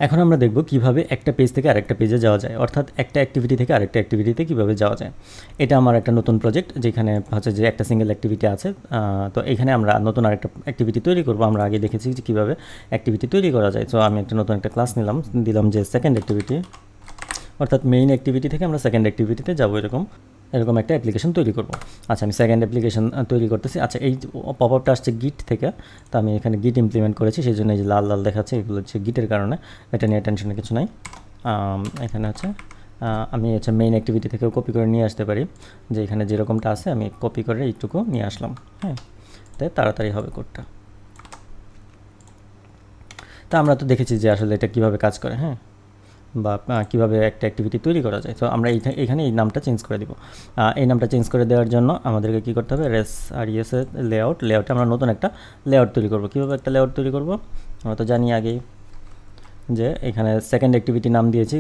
এখন আমরা দেখব কিভাবে একটা পেজ থেকে আরেকটা পেজে যাওয়া যায়, অর্থাৎ একটা অ্যাক্টিভিটি থেকে আরেকটা অ্যাক্টিভিটিতে কিভাবে যাওয়া যায়। এটা আমার একটা নতুন প্রজেক্ট, যেখানে হচ্ছে যে একটা সিঙ্গেল অ্যাক্টিভিটি আছে। তো এখানে আমরা নতুন আরেকটা অ্যাক্টিভিটি তৈরি করব। আমরা আগে দেখেছি যে কীভাবে অ্যাক্টিভিটি তৈরি করা যায়। তো আমি একটা নতুন একটা ক্লাস দিলাম যে সেকেন্ড অ্যাক্টিভিটি, অর্থাৎ মেইন অ্যাক্টিভিটি থেকে আমরা সেকেন্ড অ্যাক্টিভিটিতে যাবো, এরকম একটা অ্যাপ্লিকেশন তৈরি করব। আচ্ছা, আমি সেকেন্ড অ্যাপ্লিকেশন তৈরি করতেছি। আচ্ছা, এই পপ আপটা আসছে গিট থেকে, তো আমি এখানে গিট ইমপ্লিমেন্ট করেছি, সেই জন্য এই যে লাল লাল দেখাচ্ছে, এগুলো হচ্ছে গিটের কারণে, এটা নিয়ে টেনশনের কিছু নাই। এখানে হচ্ছে আমি হচ্ছে মেইন অ্যাক্টিভিটি থেকেও কপি করে নিয়ে আসতে পারি, যে এখানে যেরকমটা আছে আমি কপি করে এইটুকু নিয়ে আসলাম। হ্যাঁ, তাই তাড়াতাড়ি হবে কোডটা। তা আমরা তো দেখেছি যে আসলে এটা কীভাবে কাজ করে, হ্যাঁ, বা কীভাবে একটা অ্যাক্টিভিটি তৈরি করা যায়। তো আমরা এখানে এই নামটা চেঞ্জ করে দিব। এই নামটা চেঞ্জ করে দেওয়ার জন্য আমাদেরকে কী করতে হবে, রেস লেআউটে আমরা নতুন একটা লেআউট তৈরি করব। কীভাবে একটা লেআউট তৈরি করব আমরা তো জানি আগেই, যে এখানে সেকেন্ড অ্যাক্টিভিটি নাম দিয়েছি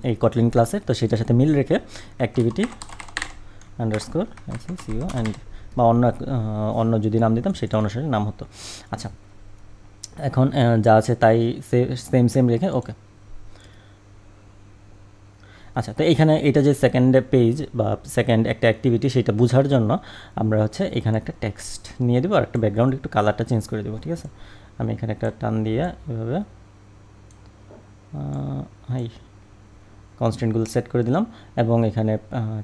এই কটলিন ক্লাসের, তো সেটার সাথে মিল রেখে অ্যাক্টিভিটি আন্ডারস্কোর সিও অ্যান্ড বা অন্য যদি নাম দিতাম সেটা অনুসারে নাম হতো। আচ্ছা, এখন যা আছে তাই সেম রেখে ওকে। আচ্ছা, তো এইখানে এটা যে সেকেন্ড পেজ বা সেকেন্ড একটা অ্যাক্টিভিটি, সেটা বোঝার জন্য আমরা হচ্ছে এখানে একটা টেক্সট নিয়ে দেবো আর একটা ব্যাকগ্রাউন্ড একটু কালারটা চেঞ্জ করে দেবো। ঠিক আছে, আমি এখানে একটা টান দিয়ে এভাবে কনস্ট্যান্টগুলো সেট করে দিলাম এবং এখানে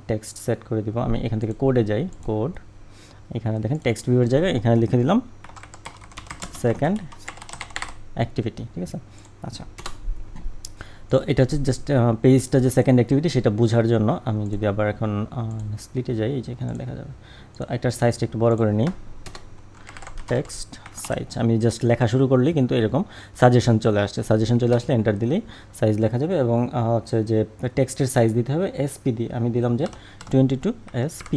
টেক্সট সেট করে দিব। আমি এখান থেকে কোডে যাই, কোড, এখানে দেখেন টেক্সট ভিউয়ের জায়গায় এখানে লিখে দিলাম সেকেন্ড অ্যাক্টিভিটি। ঠিক আছে, আচ্ছা, তো এটা হচ্ছে জাস্ট পেজটা যে সেকেন্ড অ্যাক্টিভিটি সেটা বোঝার জন্য। আমি যদি আবার এখন স্প্লিটে যাই, এই যে এখানে দেখা যাবে, তো এটার সাইজটা একটু বড় করে নিই, টেক্সট সাইজ। আমি জাস্ট লেখা শুরু করলেই কিন্তু এরকম সাজেশন চলে আসলে এন্টার দিলেই সাইজ লেখা যাবে। এবং হচ্ছে যে টেক্সটের সাইজ দিতে হবে এসপি দিয়ে, আমি দিলাম যে 22 SP,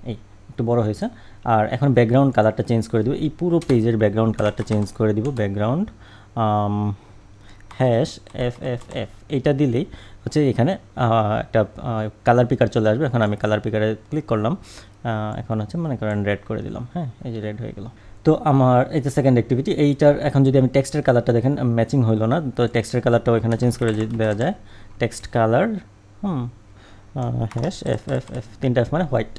এই একটু বড় হয়েছে। আর এখন ব্যাকগ্রাউন্ড কালারটা চেঞ্জ করে দিব, এই পুরো পেজের ব্যাকগ্রাউন্ড কালারটা চেঞ্জ করে দিব, ব্যাকগ্রাউন্ড #FFF, এইটা দিলেই হচ্ছে এখানে একটা কালার পিকার চলে আসবে। এখন আমি কালার পিকারে ক্লিক করলাম, এখন হচ্ছে মনে করেন রেড করে দিলাম। হ্যাঁ, এই যে রেড হয়ে গেল। তো আমার এই যে সেকেন্ড অ্যাক্টিভিটি, এইটার এখন যদি আমি টেক্সটের কালারটা দেখেন ম্যাচিং হইলো না, তো টেক্সটের কালারটাও এখানে চেঞ্জ করে দেওয়া যায়, টেক্সট কালার #FFF, 3টা F মানে হোয়াইট,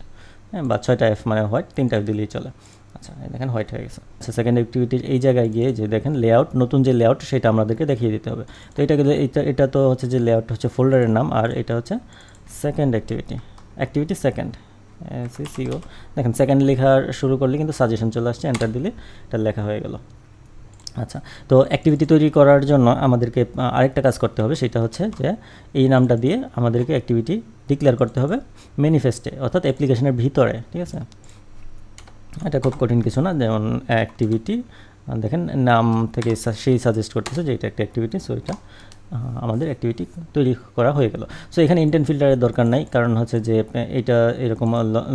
হ্যাঁ, বা 6টা F মানে হোয়াইট, 3টা F দিলেই চলে। আচ্ছা, দেখেন হোয়াইট হয়ে গেছে। আচ্ছা, সেকেন্ড অ্যাক্টিভিটির এই জায়গায় গিয়ে যে দেখেন লেআউট, নতুন যে লেআউট সেটা আমাদেরকে দেখিয়ে দিতে হবে। তো এটা তো হচ্ছে যে লেআউট হচ্ছে ফোল্ডারের নাম, আর এটা হচ্ছে সেকেন্ড অ্যাক্টিভিটি সেকেন্ড সিও। দেখেন সেকেন্ড লেখা শুরু করলে কিন্তু সাজেশন চলে আসছে, এন্টার দিলে এটা লেখা হয়ে গেল। আচ্ছা, তো অ্যাক্টিভিটি তৈরি করার জন্য আমাদেরকে আরেকটা কাজ করতে হবে, সেটা হচ্ছে যে এই নামটা দিয়ে আমাদেরকে অ্যাক্টিভিটি ডিক্লেয়ার করতে হবে ম্যানিফেস্টে, অর্থাৎ অ্যাপ্লিকেশনের ভিতরে। ঠিক আছে, এটা খুব কঠিন কিছু না। যেমন অ্যাক্টিভিটি, দেখেন নাম থেকে সেই সাজেস্ট করতেছে যে এটা একটা অ্যাক্টিভিটি, সো এটা আমাদের অ্যাক্টিভিটি তৈরি করা হয়ে গেল। সো এখানে ইন্টেন্ট ফিল্টারের দরকার নাই, কারণ হচ্ছে যে এটা এরকম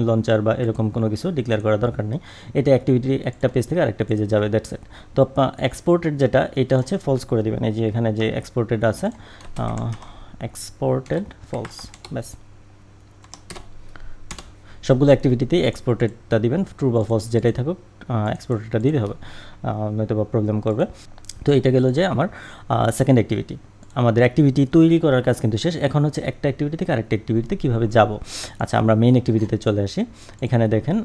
লঞ্চার বা এরকম কোনো কিছু ডিক্লেয়ার করার দরকার নেই। এটা অ্যাক্টিভিটি একটা পেজ থেকে আরেকটা পেজে যাবে, দ্যাটস ইট। তো এক্সপোর্টেড যেটা, এটা হচ্ছে ফলস করে দেবেন। এই যে এখানে যে এক্সপোর্টেড আছে, এক্সপোর্টেড ফলস, ব্যাস। সবগুলো অ্যাক্টিভিটিতেই এক্সপোর্টেডটা দিবেন, ট্রু বা ফলস যেটাই থাকুক এক্সপোর্টেডটা দিতে হবে, নয়তো বা প্রবলেম করবে। তো এটা গেল যে আমার সেকেন্ড অ্যাক্টিভিটি। আমাদের অ্যাক্টিভিটি তৈরি করার কাজ কিন্তু শেষ। এখন হচ্ছে একটা অ্যাক্টিভিটি থেকে আরেকটা অ্যাক্টিভিটিতে কীভাবে যাব। আচ্ছা, আমরা মেইন অ্যাক্টিভিটিতে চলে আসি। এখানে দেখেন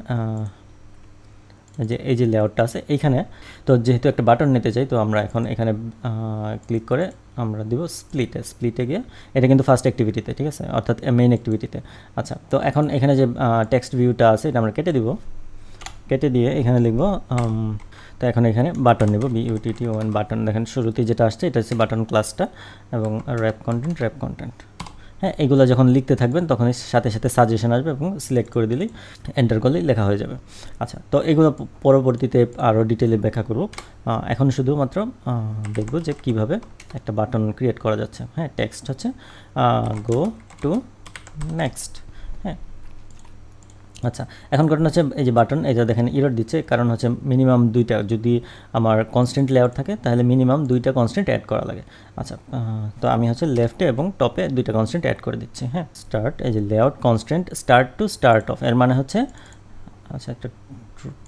যে এই যে লেআউটটা আছে এইখানে, তো যেহেতু একটা বাটন নিতে চাই, তো আমরা এখন এখানে ক্লিক করে আমরা দিব স্প্লিটে গিয়ে, এটা কিন্তু ফার্স্ট অ্যাক্টিভিটিতে, ঠিক আছে, অর্থাৎ মেইন অ্যাক্টিভিটিতে। আচ্ছা, তো এখন এখানে যে টেক্সট ভিউটা আছে এটা আমরা কেটে দিয়ে এখানে লিখব, তো এখন এখানে বাটন নেব, BUTTON বাটন। দেখেন শুরুতেই যেটা আসছে এটা হচ্ছে বাটন ক্লাসটা, এবং র্যাপ কন্টেন্ট। হ্যাঁ, এগুলো যখন লিখতে থাকবেন তখন সাথে সাথে সাজেশন আসবে এবং সিলেক্ট করে দিলেই এন্টার করলেই লেখা হয়ে যাবে। আচ্ছা, তো এগুলো পরবর্তীতে আরও ডিটেলে ব্যাখ্যা করব। এখন শুধুমাত্র দেখব যে কিভাবে একটা বাটন ক্রিয়েট করা যাচ্ছে। হ্যাঁ, টেক্সট হচ্ছে গো টু নেক্সট। হ্যাঁ, আচ্ছা, এখন ঘটনা হচ্ছে এই যে বাটন, এটা দেখেন এরর দিচ্ছে, কারণ হচ্ছে মিনিমাম 2টা, যদি আমার কনস্ট্যান্ট লেআউট থাকে তাহলে মিনিমাম 2টা কনস্ট্যান্ট অ্যাড করা লাগে। আচ্ছা, তো আমি হচ্ছে লেফটে এবং টপে 2টা কনস্ট্যান্ট অ্যাড করে দিচ্ছি। হ্যাঁ, স্টার্ট, এই যে layout constant start to start of, এর মানে হচ্ছে, আচ্ছা একটা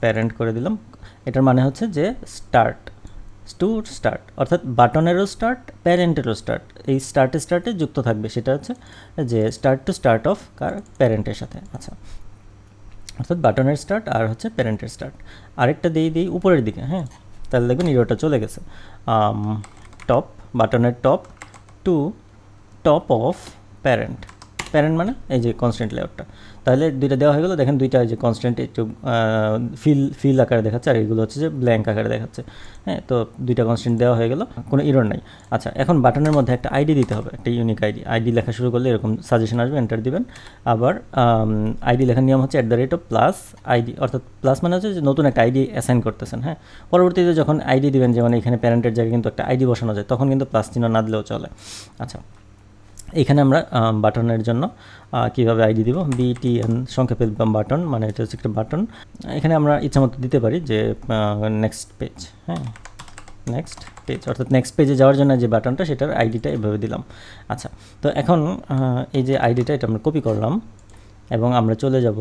প্যারেন্ট করে দিলাম, এটার মানে হচ্ছে যে টু স্টার্ট, অর্থাৎ বাটনেরও স্টার্ট, প্যারেন্টেরও স্টার্ট, এই স্টার্টে যুক্ত থাকবে, সেটা হচ্ছে যে স্টার্ট অফ কার, প্যারেন্টের সাথে। আচ্ছা, অর্থাৎ বাটনের স্টার্ট আর হচ্ছে প্যারেন্টের স্টার্ট। আরেকটা দিই উপরের দিকে, হ্যাঁ, তাহলে দেখবেন ইরোটা চলে গেছে। টপ, বাটনের top to top of parent, parent মানে এই যে কনস্ট্যান্ট লেআউটটা, তাহলে দুইটা দেওয়া হয়ে গেলো। দেখেন দুইটা যে কনস্ট্যান্ট একটু ফিল আকারে দেখাচ্ছে, আর এগুলো হচ্ছে যে ব্ল্যাঙ্ক আকারে দেখাচ্ছে। হ্যাঁ, তো দুইটা কনস্ট্যান্ট দেওয়া হয়ে গেলো, কোনো এরর নাই। আচ্ছা, এখন বাটনের মধ্যে একটা আইডি দিতে হবে, একটা ইউনিক আইডি লেখা শুরু করলে এরকম সাজেশন আসবে, এন্টার দিবেন। আবার আইডি লেখার নিয়ম হচ্ছে ++ আইডি, অর্থাৎ প্লাস মানে হচ্ছে যে নতুন একটা আইডি অ্যাসাইন করতেছেন। হ্যাঁ, পরবর্তীতে যখন আইডি দিবেন, যেমন এখানে প্যারেন্টের জায়গায় কিন্তু একটা আইডি বসানো যায়, তখন কিন্তু প্লাস চিহ্ন না দিলেও চলে। আচ্ছা, এখানে আমরা বাটনের জন্য কীভাবে আইডি দিব, BTN সংক্ষেপে বাটন, মানে এটা হচ্ছে একটা বাটন। এখানে আমরা ইচ্ছামতো দিতে পারি যে নেক্সট পেজ, হ্যাঁ, নেক্সট পেজ, অর্থাৎ নেক্সট পেজে যাওয়ার জন্য যে বাটনটা, সেটার আইডিটা এভাবে দিলাম। আচ্ছা, তো এখন এই যে আইডিটা, এটা আমরা কপি করলাম এবং আমরা চলে যাব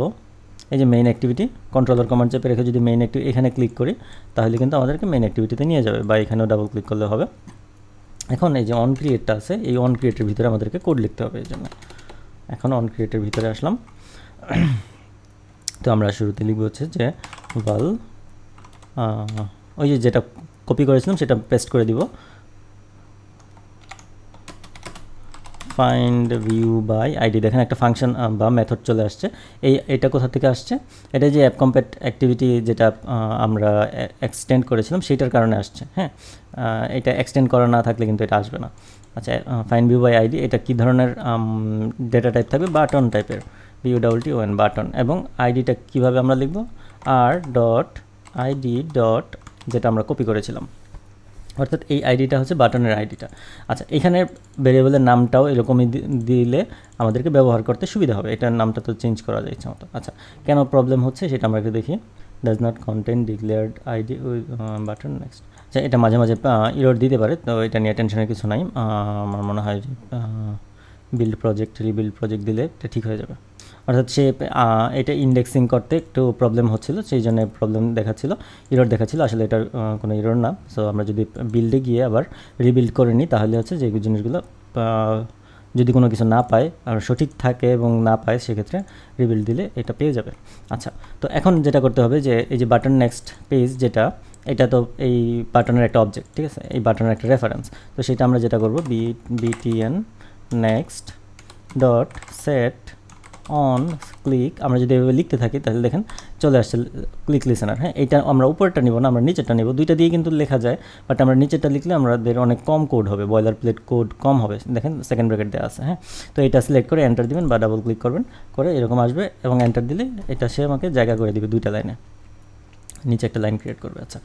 এই যে মেইন অ্যাক্টিভিটি, কন্ট্রোলার কমান্ড চেপে রেখে যদি মেইন অ্যাক্টিভিটি এখানে ক্লিক করি, তাহলে কিন্তু আমাদেরকে মেইন অ্যাক্টিভিটিতে নিয়ে যাবে, বা এখানেও ডাবল ক্লিক করলে হবে। এখন এই যে অন ক্রিয়েটটা আছে, এই অন ক্রিয়েটের ভিতরে আমাদেরকে কোড লিখতে হবে, এই জন্য এখন অন ক্রিয়েটের ভিতরে আসলাম। তো আমরা শুরুতে লিখব হচ্ছে যে ভাল, ওই যে যেটা কপি করেছিলাম সেটা পেস্ট করে দিব, ফাইন্ড ভিউ বাই আইডি। দেখেন একটা ফাংশন বা মেথড চলে আসছে। এটা কোথা থেকে আসছে, এটা যে অ্যাপ কম্প্যাট অ্যাক্টিভিটি যেটা আমরা এক্সটেন্ড করেছিলাম সেটার কারণে আসছে। হ্যাঁ, এটা এক্সটেন্ড করা না থাকলে কিন্তু এটা আসবে না। আচ্ছা, ফাইন্ড ভিউ বাই আইডি, এটা কী ধরনের ডেটা টাইপ থাকবে, বাটন টাইপের, BUTTON বাটন। এবং আইডিটা কীভাবে আমরা লিখব, r.id. যেটা আমরা কপি করেছিলাম, অর্থাৎ এই আইডিটা হচ্ছে বাটনের আইডিটা। আচ্ছা, এখানে ভেরিয়েবলের নামটাও এরকমই দিলে আমাদেরকে ব্যবহার করতে সুবিধা হবে, এটার নামটা তো চেঞ্জ করা যায় ইচ্ছা মতো। আচ্ছা, কেন প্রবলেম হচ্ছে সেটা আমরা একটু দেখি, does not content declared ID button next. আচ্ছা, এটা মাঝে মাঝে ইরর দিতে পারে, তো এটা নিয়ে টেনশনের কিছু নাই। আমার মনে হয় যে রিবিল্ড প্রজেক্ট দিলে এটা ঠিক হয়ে যাবে। অর্থাৎ সে এটা ইন্ডেক্সিং করতে একটু প্রবলেম হচ্ছিল, সেই জন্য প্রবলেম দেখাচ্ছিল, ইরর দেখাচ্ছিল। আসলে এটার কোনো ইরর না। সো আমরা যদি বিল্ডে গিয়ে আবার রিবিল্ড করে নিই, তাহলে হচ্ছে যে জিনিসগুলো যদি কোনো কিছু না পায় আর সঠিক থাকে এবং না পায়, সেক্ষেত্রে রিবিল্ড দিলে এটা পেয়ে যাবে। আচ্ছা, তো এখন যেটা করতে হবে যে এই যে বাটন নেক্সট পেজ, যেটা এটা তো এই বাটনের একটা অবজেক্ট, ঠিক আছে, এই বাটনের একটা রেফারেন্স। তো সেটা আমরা যেটা করব, BTN next dot set on click, আমরা যদি এভাবে লিখতে থাকি তাহলে দেখেন চলে আসছে ক্লিক লিসেনার। হ্যাঁ, এটা আমরা উপরটা নিব না, আমরা নিচেরটা নিব। দুইটা দিয়ে কিন্তু লেখা যায়, বাট আমরা নিচেরটা লিখলে আমাদের অনেক কম কোড হবে, বয়লার প্লেট কোড কম হবে। দেখেন সেকেন্ড ব্র্যাকেট দেওয়া আছে। হ্যাঁ, তো এটা সিলেক্ট করে এন্টার দিবেন বা ডাবল ক্লিক করবেন, করে এরকম আসবে এবং এন্টার দিলে এটা সে আমাকে জায়গা করে দিবে দুইটা লাইনে, নিচে একটা লাইন ক্রিয়েট করবে। আচ্ছা,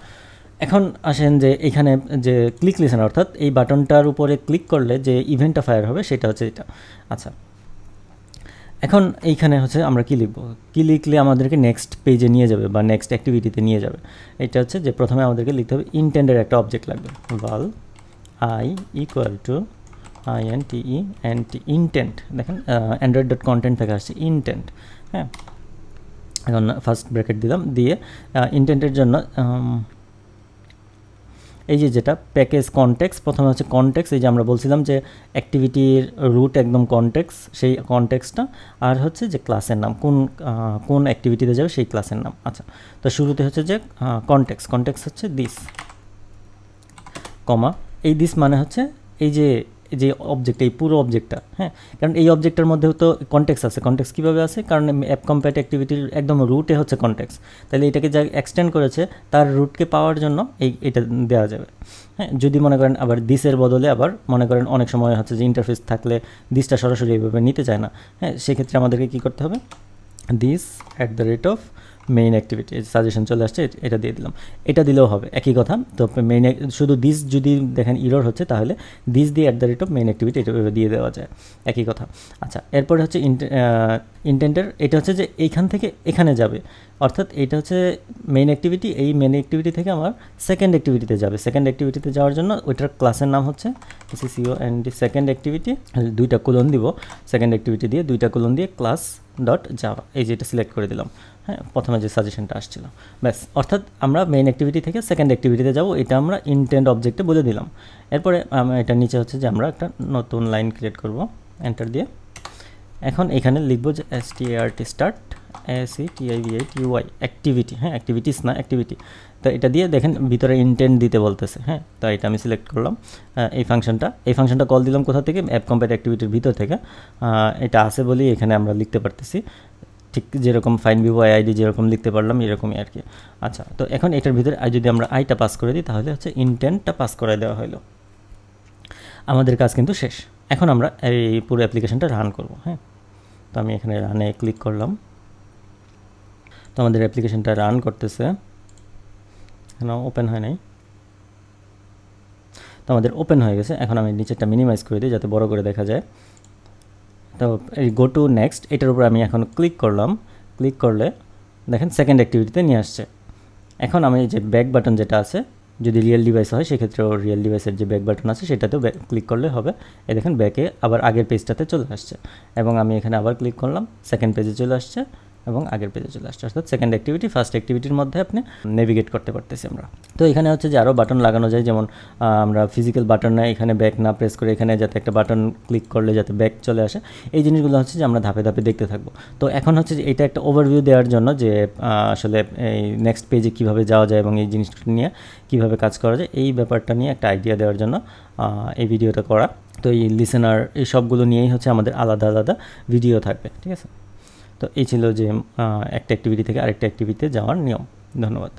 এখন আসেন যে এখানে যে ক্লিক লিসেন, অর্থাৎ এই বাটনটার উপরে ক্লিক করলে যে ইভেন্টটা ফায়ার হবে সেটা হচ্ছে এটা। আচ্ছা, এখন এইখানে হচ্ছে আমরা কি লিখব, কি লিখলে আমাদেরকে নেক্সট পেজে নিয়ে যাবে বা নেক্সট অ্যাক্টিভিটিতে নিয়ে যাবে। এটা হচ্ছে যে প্রথমে আমাদেরকে লিখতে হবে ইন্টেন্টের একটা অবজেক্ট লাগবে, val I = INTE ইন্টেন্ট। দেখেন android.content থেকে আসছে ইন্টেন্ট। হ্যাঁ, এখন ফার্স্ট ব্র্যাকেট দিলাম, দিয়ে ইন্টেন্টের জন্য এই যে যেটা প্যাকেজ কনটেক্সট, প্রথমে হচ্ছে কনটেক্সট, এই যে আমরা বলছিলাম যে অ্যাক্টিভিটির রুট একদম কনটেক্সট, সেই কনটেক্সটটা, আর হচ্ছে যে ক্লাসের নাম, কোন অ্যাক্টিভিটিতে যাবে সেই ক্লাসের নাম। আচ্ছা, তো শুরুতে হচ্ছে যে কনটেক্সট হচ্ছে দিস, কমা, এই দিস মানে হচ্ছে এই যে অবজেক্ট, এই পুরো অবজেক্টটা। হ্যাঁ, কারণ এই অবজেক্টের মধ্যেও তো কনটেক্সট আছে। কনটেক্সট কীভাবে আছে, কারণ অ্যাপ কম্প্যাট অ্যাক্টিভিটির একদম রুটে হচ্ছে কনটেক্সট, তাহলে এটাকে যা এক্সটেন্ড করেছে তার রুটকে পাওয়ার জন্য এটা দেওয়া যাবে। হ্যাঁ, যদি মনে করেন আবার দিসের বদলে আবার মনে করেন অনেক সময় হচ্ছে যে ইন্টারফেস থাকলে দিসটা সরাসরি এইভাবে নিতে চায় না। হ্যাঁ, সেক্ষেত্রে আমাদেরকে কী করতে হবে, দিস @ মেইন অ্যাক্টিভিটি, সাজেশন চলে আসছে, এটা দিয়ে দিলাম। এটা দিলেও হবে, একই কথা। তো মেইন শুধু দিস যদি দেখেন ইরর হচ্ছে, তাহলে দিস দিয়ে @ মেইন অ্যাক্টিভিটি এটা দিয়ে দেওয়া যায়, একই কথা। আচ্ছা, এরপরে হচ্ছে ইন্টেন্টের, এটা হচ্ছে যে এইখান থেকে এখানে যাবে, অর্থাৎ এটা হচ্ছে মেইন অ্যাক্টিভিটি, এই মেইন অ্যাক্টিভিটি থেকে আমার সেকেন্ড অ্যাক্টিভিটিতে যাবে। সেকেন্ড অ্যাক্টিভিটিতে যাওয়ার জন্য ওইটার ক্লাসের নাম হচ্ছে SECOND সেকেন্ড অ্যাক্টিভিটি, দুইটা কোলন দিব, সেকেন্ড অ্যাক্টিভিটি দিয়ে দুইটা কোলন দিয়ে ক্লাস ডট জাভা, এই যেটা সিলেক্ট করে দিলাম। হ্যাঁ, প্রথমে যে সাজেশনটা আসছিল, ব্যাস। অর্থাৎ আমরা মেইন অ্যাক্টিভিটি থেকে সেকেন্ড অ্যাক্টিভিটিতে যাব, এটা আমরা ইনটেন্ড অবজেক্টে বলে দিলাম। এরপরে এটা নিচে হচ্ছে যে আমরা একটা নতুন লাইন ক্রিয়েট করব এন্টার দিয়ে। এখন এখানে লিখবো যে start স্টার্ট ACTIVITY অ্যাক্টিভিটি, হ্যাঁ অ্যাক্টিভিটিস না অ্যাক্টিভিটি। তো এটা দিয়ে দেখেন ভিতরে ইনটেন্ট দিতে বলতেছে। হ্যাঁ, তো এটা আমি সিলেক্ট করলাম। এই ফাংশনটা কল দিলাম কোথা থেকে, অ্যাপ কম্পেট অ্যাক্টিভিটির ভিতর থেকে। এটা আছে বলেই এখানে আমরা লিখতে পারতেছি, ঠিক যেরকম ফাইন ভিভো আইডি যেরকম লিখতে পারলাম এরকমই আর কি। আচ্ছা, তো এখন এটার ভিতরে যদি আমরা আইটা পাস করে দিই তাহলে হচ্ছে ইনটেন্টটা পাস করে দেওয়া হলো। আমাদের কাজ কিন্তু শেষ। এখন আমরা এই পুরো অ্যাপ্লিকেশনটা রান করব। হ্যাঁ, তো আমি এখানে রানে ক্লিক করলাম। তো আমাদের অ্যাপ্লিকেশনটা রান করতেছে, এখনো ওপেন হয় নাই। তো আমাদের ওপেন হয়ে গেছে। এখন আমি নিচেরটা মিনিমাইজ করে দিই যাতে বড় করে দেখা যায়। তো এই গো টু নেক্সট, এটার উপর আমি এখন ক্লিক করলাম। ক্লিক করলে দেখেন সেকেন্ড অ্যাক্টিভিটিতে নিয়ে আসছে। এখন আমি যে ব্যাক বাটন যেটা আছে, যদি রিয়েল ডিভাইস হয় সেক্ষেত্রেও রিয়েল ডিভাইসের যে ব্যাক বাটন আছে সেটাতেও ক্লিক করলে হবে। এই দেখেন ব্যাকে আবার আগের পেজটাতে চলে আসছে, এবং আমি এখানে আবার ক্লিক করলাম, সেকেন্ড পেজে চলে আসছে এবং আগের পেজে চলে আসছে। অর্থাৎ সেকেন্ড অ্যাক্টিভিটি ফার্স্ট অ্যাক্টিভিটির মধ্যে আপনি নেভিগেট করতে পারতেছি আমরা। তো এখানে হচ্ছে যে আরও বাটন লাগানো যায়, যেমন আমরা ফিজিক্যাল বাটন না, এখানে ব্যাক না প্রেস করে এখানে যাতে একটা বাটন ক্লিক করলে যাতে ব্যাক চলে আসে, এই জিনিসগুলো হচ্ছে যে আমরা ধাপে ধাপে দেখতে থাকবো। তো এখন হচ্ছে যে এটা একটা ওভারভিউ দেওয়ার জন্য যে আসলে এই নেক্সট পেজে কীভাবে যাওয়া যায় এবং এই জিনিসটা নিয়ে কীভাবে কাজ করা যায়, এই ব্যাপারটা নিয়ে একটা আইডিয়া দেওয়ার জন্য এই ভিডিওটা করা। তো এই লিসেনার এই সবগুলো নিয়েই হচ্ছে আমাদের আলাদা আলাদা ভিডিও থাকবে, ঠিক আছে। তো এই ছিল যে একটা অ্যাক্টিভিটি থেকে আরেকটা অ্যাক্টিভিটিতে যাওয়ার নিয়ম। ধন্যবাদ।